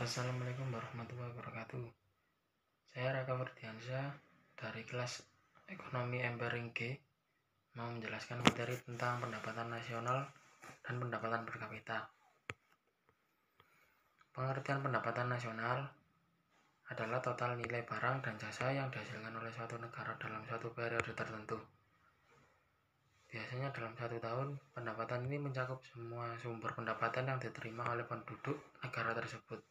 Assalamualaikum warahmatullahi wabarakatuh. Saya Raka Ferdiansyah dari kelas Ekonomi Empering G mau menjelaskan materi tentang pendapatan nasional dan pendapatan per kapita. Pengertian pendapatan nasional adalah total nilai barang dan jasa yang dihasilkan oleh suatu negara dalam suatu periode tertentu. Biasanya dalam satu tahun, pendapatan ini mencakup semua sumber pendapatan yang diterima oleh penduduk negara tersebut,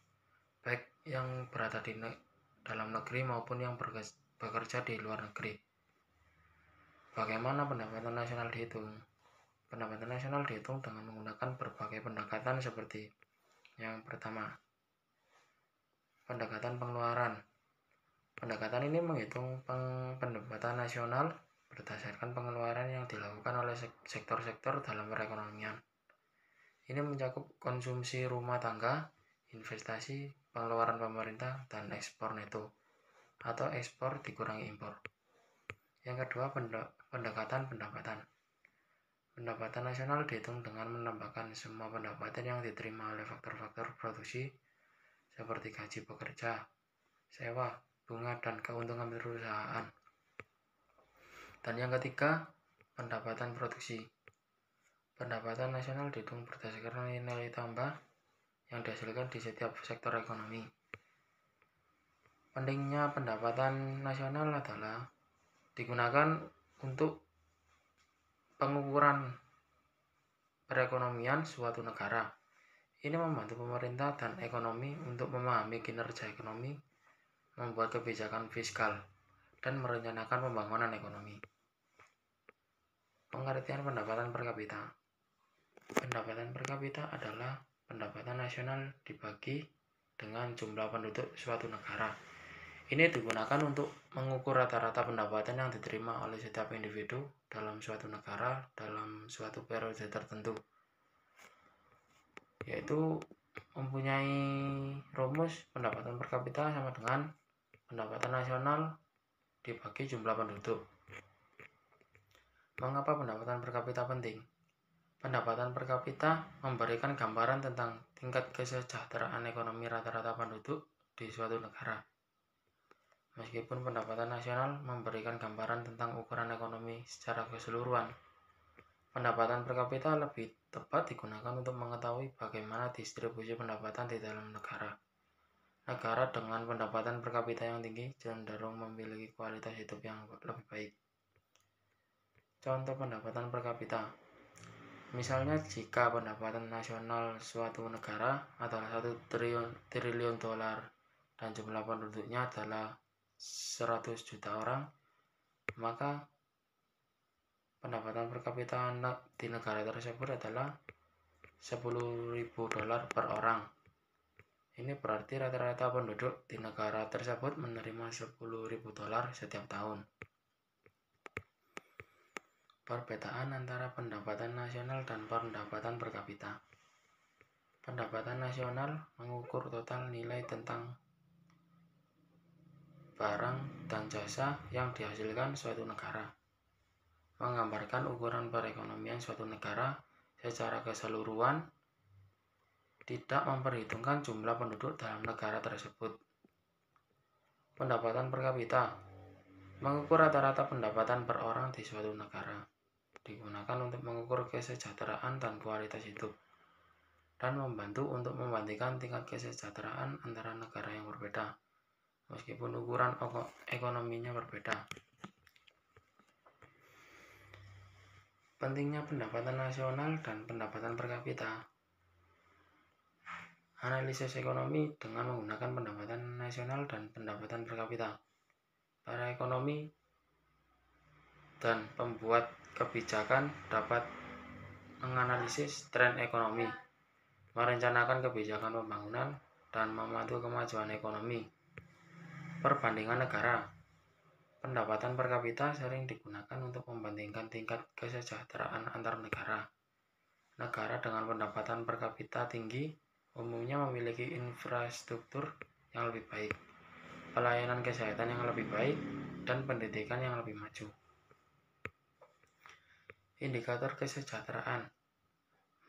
baik yang berada di dalam negeri maupun yang bekerja di luar negeri. Bagaimana pendapatan nasional dihitung? Pendapatan nasional dihitung dengan menggunakan berbagai pendekatan seperti yang pertama, pendekatan pengeluaran. Pendekatan ini menghitung pendapatan nasional berdasarkan pengeluaran yang dilakukan oleh sektor-sektor dalam perekonomian. Ini mencakup konsumsi rumah tangga, investasi, pengeluaran pemerintah, dan ekspor neto atau ekspor dikurangi impor. Yang kedua, pendekatan pendapatan. Pendapatan nasional dihitung dengan menambahkan semua pendapatan yang diterima oleh faktor-faktor produksi seperti gaji pekerja, sewa, bunga, dan keuntungan perusahaan. Dan yang ketiga, pendapatan produksi. Pendapatan nasional dihitung berdasarkan nilai tambah yang dihasilkan di setiap sektor ekonomi. Pentingnya pendapatan nasional adalah digunakan untuk pengukuran perekonomian suatu negara. Ini membantu pemerintah dan ekonomi untuk memahami kinerja ekonomi, membuat kebijakan fiskal, dan merencanakan pembangunan ekonomi. Pengertian pendapatan per kapita. Pendapatan per kapita adalah pendapatan nasional dibagi dengan jumlah penduduk suatu negara. Ini digunakan untuk mengukur rata-rata pendapatan yang diterima oleh setiap individu dalam suatu negara dalam suatu periode tertentu, yaitu mempunyai rumus pendapatan per kapita sama dengan pendapatan nasional dibagi jumlah penduduk. Mengapa pendapatan per kapita penting? Pendapatan per kapita memberikan gambaran tentang tingkat kesejahteraan ekonomi rata-rata penduduk di suatu negara. Meskipun pendapatan nasional memberikan gambaran tentang ukuran ekonomi secara keseluruhan, pendapatan per kapita lebih tepat digunakan untuk mengetahui bagaimana distribusi pendapatan di dalam negara. Negara dengan pendapatan per kapita yang tinggi cenderung memiliki kualitas hidup yang lebih baik. Contoh pendapatan per kapita. Misalnya jika pendapatan nasional suatu negara adalah 1 triliun dolar dan jumlah penduduknya adalah 100 juta orang, maka pendapatan per kapita di negara tersebut adalah 10.000 dolar per orang. Ini berarti rata-rata penduduk di negara tersebut menerima 10.000 dolar setiap tahun. Perbedaan antara pendapatan nasional dan pendapatan per kapita. Pendapatan nasional mengukur total nilai tentang barang dan jasa yang dihasilkan suatu negara, menggambarkan ukuran perekonomian suatu negara secara keseluruhan, tidak memperhitungkan jumlah penduduk dalam negara tersebut. Pendapatan per kapita mengukur rata-rata pendapatan per orang di suatu negara, digunakan untuk mengukur kesejahteraan dan kualitas hidup, dan membantu untuk membandingkan tingkat kesejahteraan antara negara yang berbeda, meskipun ukuran ekonominya berbeda. Pentingnya pendapatan nasional dan pendapatan per kapita. Analisis ekonomi dengan menggunakan pendapatan nasional dan pendapatan per kapita. Para ekonomi dan pembuat kebijakan dapat menganalisis tren ekonomi, merencanakan kebijakan pembangunan, dan membantu kemajuan ekonomi. Perbandingan negara. Pendapatan per kapita sering digunakan untuk membandingkan tingkat kesejahteraan antar negara. Negara dengan pendapatan per kapita tinggi umumnya memiliki infrastruktur yang lebih baik, pelayanan kesehatan yang lebih baik, dan pendidikan yang lebih maju. Indikator kesejahteraan.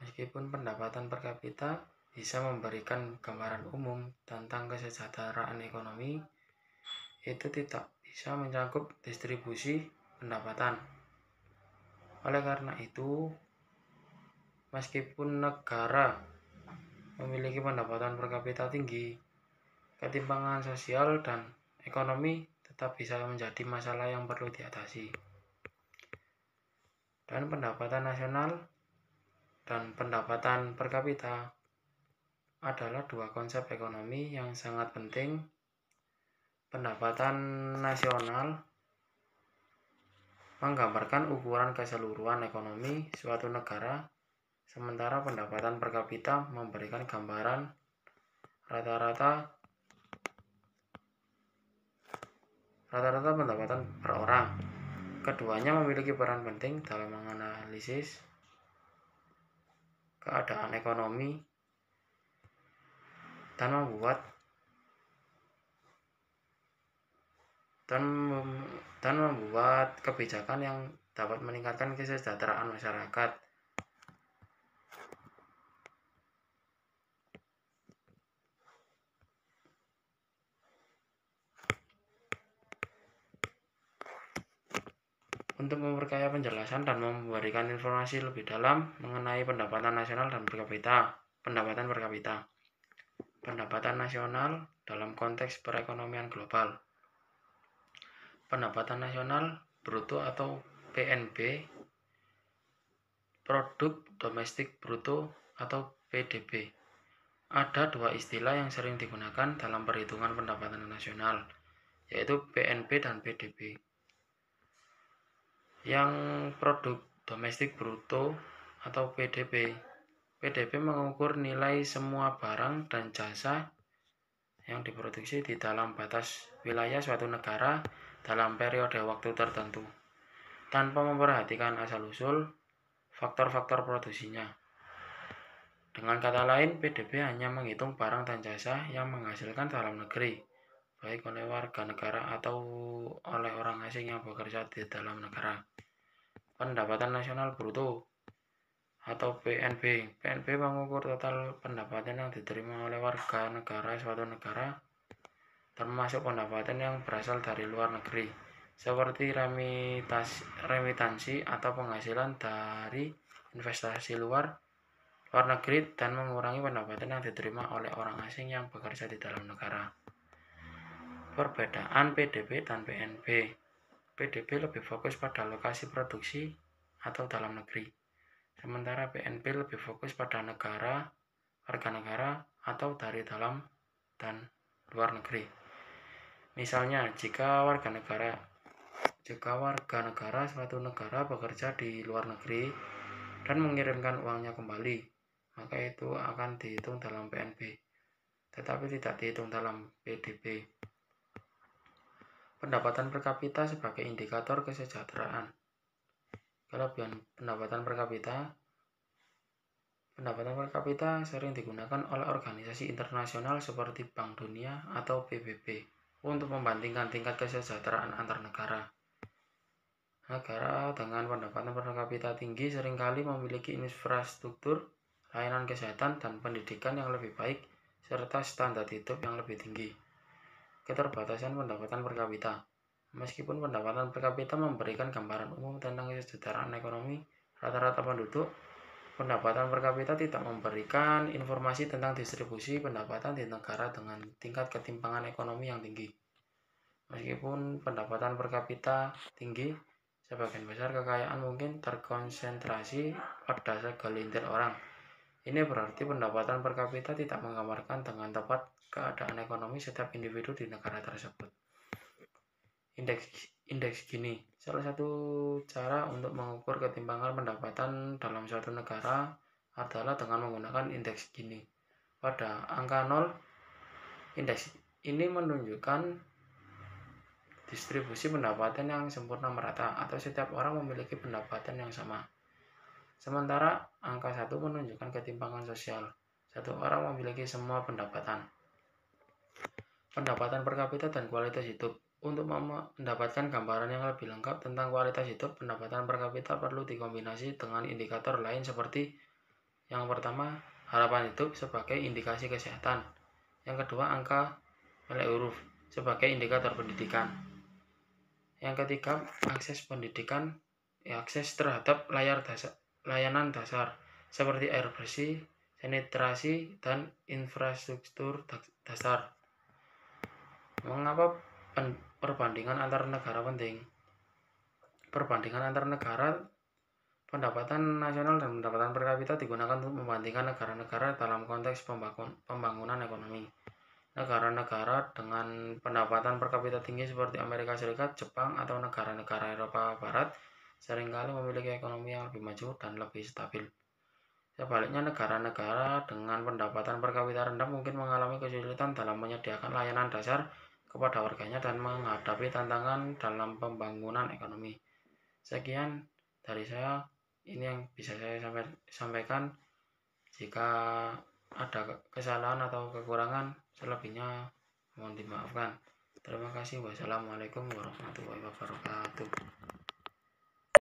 Meskipun pendapatan per kapita bisa memberikan gambaran umum tentang kesejahteraan ekonomi, itu tidak bisa mencakup distribusi pendapatan. Oleh karena itu, meskipun negara memiliki pendapatan per kapita tinggi, ketimpangan sosial dan ekonomi tetap bisa menjadi masalah yang perlu diatasi. Dan pendapatan nasional dan pendapatan per kapita adalah dua konsep ekonomi yang sangat penting. Pendapatan nasional menggambarkan ukuran keseluruhan ekonomi suatu negara, sementara pendapatan per kapita memberikan gambaran rata-rata pendapatan per orang. Keduanya memiliki peran penting dalam menganalisis keadaan ekonomi dan membuat kebijakan yang dapat meningkatkan kesejahteraan masyarakat. Untuk memperkaya penjelasan dan memberikan informasi lebih dalam mengenai pendapatan nasional dan pendapatan per kapita. Pendapatan nasional dalam konteks perekonomian global. Pendapatan nasional bruto atau PNB, produk domestik bruto atau PDB. Ada dua istilah yang sering digunakan dalam perhitungan pendapatan nasional, yaitu PNB dan PDB. Yang produk domestik bruto atau PDB. PDB mengukur nilai semua barang dan jasa yang diproduksi di dalam batas wilayah suatu negara dalam periode waktu tertentu, tanpa memperhatikan asal-usul faktor-faktor produksinya. Dengan kata lain, PDB hanya menghitung barang dan jasa yang menghasilkan dalam negeri, baik oleh warga negara atau oleh orang asing yang bekerja di dalam negara. Pendapatan nasional bruto atau PNB. PNB mengukur total pendapatan yang diterima oleh warga negara suatu negara, termasuk pendapatan yang berasal dari luar negeri, seperti remitansi atau penghasilan dari investasi luar negeri, dan mengurangi pendapatan yang diterima oleh orang asing yang bekerja di dalam negara. Perbedaan PDB dan PNB. PDB lebih fokus pada lokasi produksi atau dalam negeri, sementara PNB lebih fokus pada warga negara atau dari dalam dan luar negeri. Misalnya, jika warga negara suatu negara bekerja di luar negeri dan mengirimkan uangnya kembali, maka itu akan dihitung dalam PNB, tetapi tidak dihitung dalam PDB. Pendapatan per kapita sebagai indikator kesejahteraan. Kelebihan pendapatan per kapita sering digunakan oleh organisasi internasional seperti Bank Dunia atau PBB untuk membandingkan tingkat kesejahteraan antar negara. Negara dengan pendapatan per kapita tinggi seringkali memiliki infrastruktur, layanan kesehatan, dan pendidikan yang lebih baik, serta standar hidup yang lebih tinggi. Keterbatasan pendapatan per kapita. Meskipun pendapatan per kapita memberikan gambaran umum tentang kesejahteraan ekonomi rata-rata penduduk, pendapatan per kapita tidak memberikan informasi tentang distribusi pendapatan di negara dengan tingkat ketimpangan ekonomi yang tinggi. Meskipun pendapatan per kapita tinggi, sebagian besar kekayaan mungkin terkonsentrasi pada segelintir orang. Ini berarti pendapatan per kapita tidak menggambarkan dengan tepat keadaan ekonomi setiap individu di negara tersebut. Indeks Gini. Salah satu cara untuk mengukur ketimpangan pendapatan dalam suatu negara adalah dengan menggunakan indeks Gini. Pada angka 0, indeks ini menunjukkan distribusi pendapatan yang sempurna merata, atau setiap orang memiliki pendapatan yang sama. Sementara angka 1 menunjukkan ketimpangan sosial. Satu orang memiliki semua pendapatan. Pendapatan per kapita dan kualitas hidup. Untuk mendapatkan gambaran yang lebih lengkap tentang kualitas hidup, pendapatan per kapita perlu dikombinasi dengan indikator lain seperti yang pertama, harapan hidup sebagai indikasi kesehatan. Yang kedua, angka melek huruf sebagai indikator pendidikan. Yang ketiga, akses pendidikan, akses terhadap layanan dasar seperti air bersih, sanitasi, dan infrastruktur dasar. Mengapa perbandingan antar negara penting? Perbandingan antar negara, pendapatan nasional dan pendapatan per kapita digunakan untuk membandingkan negara-negara dalam konteks pembangunan ekonomi. Negara-negara dengan pendapatan per kapita tinggi seperti Amerika Serikat, Jepang, atau negara-negara Eropa Barat seringkali memiliki ekonomi yang lebih maju dan lebih stabil. Sebaliknya, negara-negara dengan pendapatan per kapita rendah mungkin mengalami kesulitan dalam menyediakan layanan dasar kepada warganya dan menghadapi tantangan dalam pembangunan ekonomi. Sekian dari saya, ini yang bisa saya sampaikan. Jika ada kesalahan atau kekurangan, selebihnya mohon dimaafkan. Terima kasih. Wassalamualaikum warahmatullahi wabarakatuh.